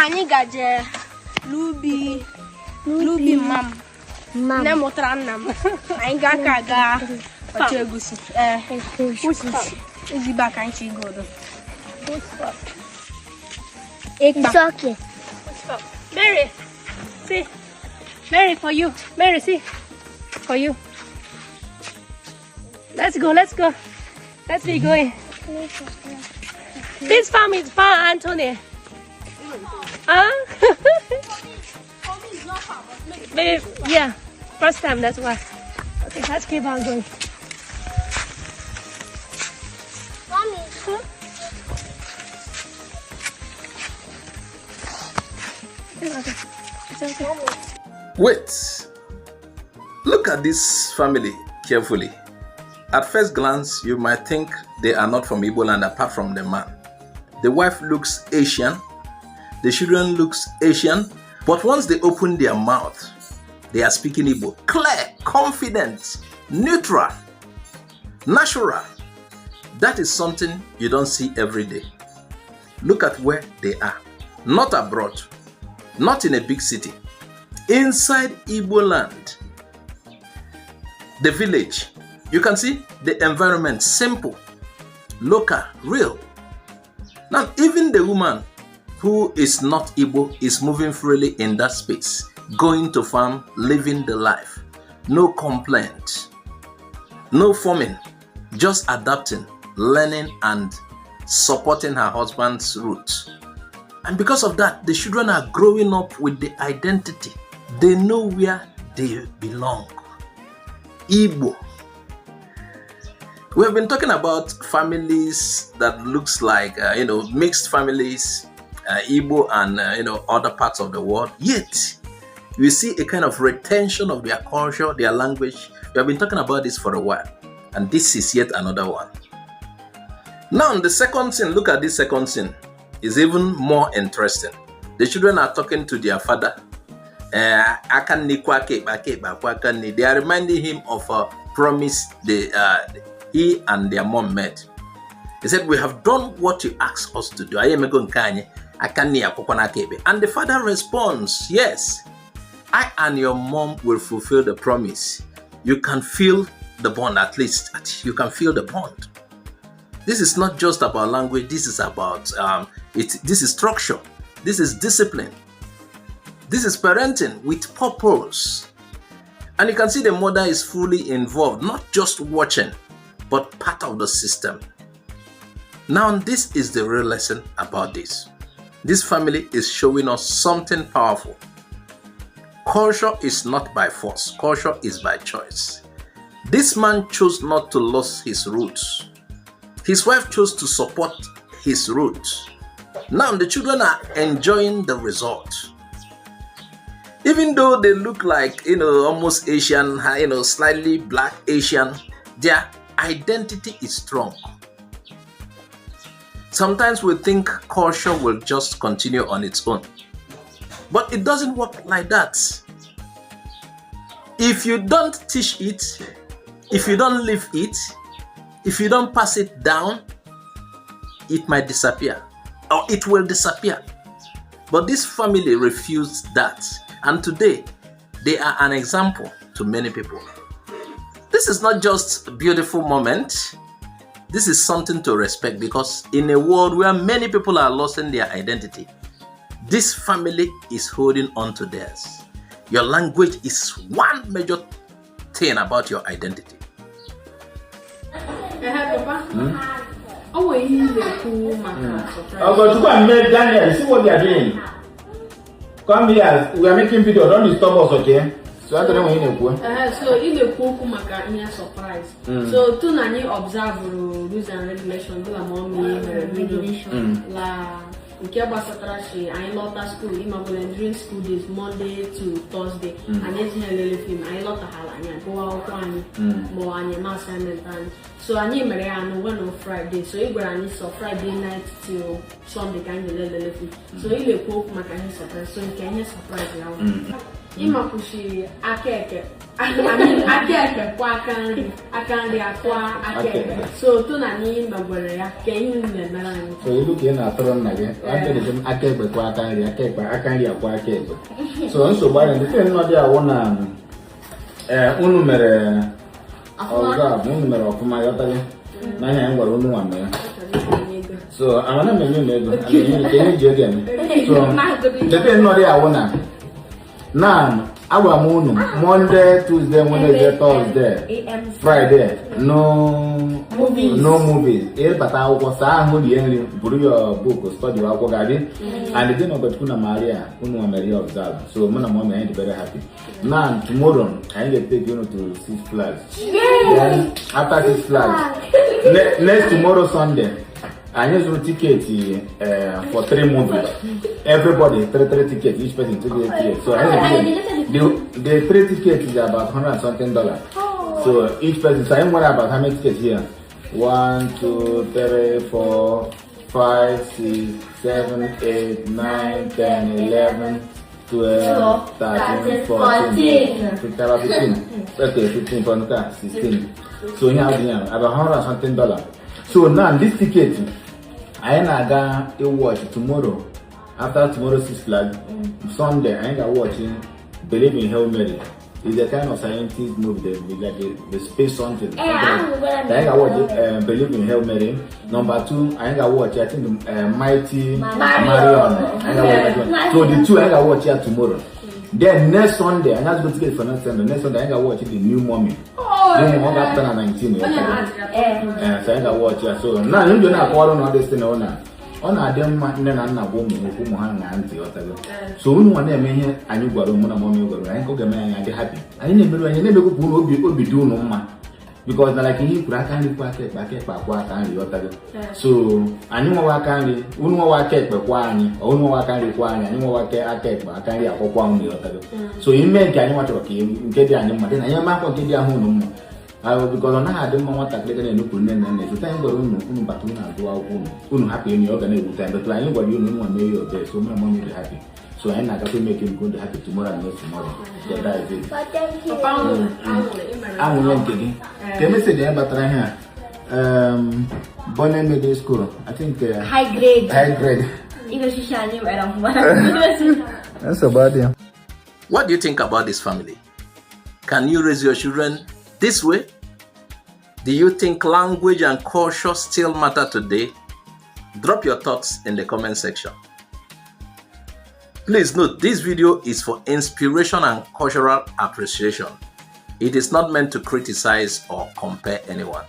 anyị gaje lubi mam nne mụtara nna m anyị ga ọchụ egusi ezigbo aka anyị chigodo It's okay. Mary, see. Mary, for you. Mary, see. For you. Let's go. Let's be going. This farm is far, Anthony. Huh? Maybe, yeah. First time, that's why. Okay, let's keep on going. Mommy. Wait. Look at this family carefully. At first glance, you might think they are not from Igbo land apart from the man. The wife looks Asian. The children looks Asian. But once they open their mouth, they are speaking Igbo. Clear, confident, neutral, natural. That is something you don't see every day. Look at where they are. Not abroad. Not in a big city. Inside Igbo land. The village. You can see the environment, simple, local, real. Now, even the woman who is not Igbo is moving freely in that space, going to farm, living the life. No complaint, no forming, just adapting, learning and supporting her husband's roots. And because of that, the children are growing up with the identity. They know where they belong. Igbo. We have been talking about families that looks like, mixed families, Igbo and, other parts of the world. Yet, we see a kind of retention of their culture, their language. We have been talking about this for a while. And this is yet another one. Now, the second scene, look at this second scene, is even more interesting. The children are talking to their father. They are reminding him of a promise he and their mom made. He said, we have done what you asked us to do. And the father responds, yes, I and your mom will fulfill the promise. You can feel the bond, at least. You can feel the bond. This is not just about language. This is about, this is structure. This is discipline. This is parenting with purpose. And you can see the mother is fully involved, not just watching, but part of the system. Now, this is the real lesson about this. This family is showing us something powerful. Culture is not by force. Culture is by choice. This man chose not to lose his roots. His wife chose to support his roots. Now, the children are enjoying the result. Even though they look like, almost Asian, slightly black Asian, their identity is strong. Sometimes we think culture will just continue on its own. But it doesn't work like that. If you don't teach it, if you don't live it, if you don't pass it down, it might disappear. Or it will disappear. But this family refused that. And today, they are an example to many people. This is not just a beautiful moment. This is something to respect, because in a world where many people are losing their identity, this family is holding on to theirs. Your language is one major thing about your identity. Daniel, see what they are doing. Come here, we are making video, don't disturb us, okay? So I don't know when so in the cook maka surprise. So to nani observe rules and regulations do mommy regulation la nke gbasatara shi anyị lọta school imagine during school days Monday to Thursday and etinye film anyị lọtahala anya gụwa akwụkwọ anyị ma anyị na assignment anyị. So anyị mere ya no when on Friday, so ị gwara anyị so Friday night till Sunday ka anyị lele film. So ile cook maka anyị surprise, so nke anyị surprise ya. Imakushi akeke. Akeke kwa akandi akwa akeke. So to na ni magwere ya ke yin ne mara ni. So you look in at run again. aka ekpe kwa aka nri, aka nri akwa aka ekpe. So nsogbu anyị ndị nọ dị awụ na unu mere ọzọ unu mere ọfụma yọtara n'anya anyị gwara unu nwa mere. So amana m enye ego, enye ji ego eme. So ndị nọ dị awụ na agwa m unu Monday, Tuesday, Wednesday, Thursday, Friday, no movies. Bata akwụkwọ saa ahụ rie nri, buru your book, study akwụkwọ gari. And the day of Gachukwu na Maria, unu Maria observe. So mụ na mom anyị very happy. Now tomorrow, I need to take you to 6 Flags. Then after 6 Flags, next tomorrow Sunday, I need to ticket for 3 movies. Everybody 3 tickets, each person 3 tickets. So the 3 tickets is about $100 and something. So each person. So I'm worried about how many tickets here. 1, 2, 3, 4, 5, 6, 7, 8, 9, 10, 11, 12, 13, 14, 15. Okay, 15 for 16. So here about $100 and something. So now this ticket, I ain't gonna watch tomorrow. After tomorrow 6 Flags, Sunday I ain't gonna watching Believe in Hail Mary. It's a kind of scientist movie that they space something. I ain't gonna watch Believe in Hail Mary. Number 2, I ain't gonna watch I think Mighty Marion. I ain't gonna watch. So the 2 I ain't gonna watch here tomorrow. Then next Sunday, I have to go ticket for next Sunday. Next Sunday I ain't gonna watch the New Mommy. Then one after 19. So I ain't gonna watch here. So now you don't have all on this thing now. On a dem nne na nna bụ ụmụ ha na ntị ọtago. So unu nwa na-eme ihe anyị gwara ụmụ na mọmị gwara anyị ga-eme anyị adị happy. Anyị na-emerụ anyị na-emekwa unu obi dị unu mma. Because na like ihe kwuru aka nri kwa aka ekpe akwa aka nri ọtago. So anyị nwewa aka nri, unu nwewa aka ekpe kwa anyị, unu nwewa aka nri kwa anyị nwewa aka ekpe aka nri akwụkwọ unu ọtago. So ime nke anyị nwachọrọ ka nke dị anyị mma dị na anyị ma akwa nke dị ahụ unu mma. Because on had them want to click and look at the time where unu batuna do unu happy in your organization time, but I know what you know and know your best, so my mom will be happy. So I got to make him go to happy tomorrow and next tomorrow. So that is it. I'm going to get can we say the but right here? Bonnet middle school. I think High grade. That's about it. What do you think about this family? Can you raise your children this way? Do you think language and culture still matter today? Drop your thoughts in the comment section. Please note, this video is for inspiration and cultural appreciation. It is not meant to criticize or compare anyone.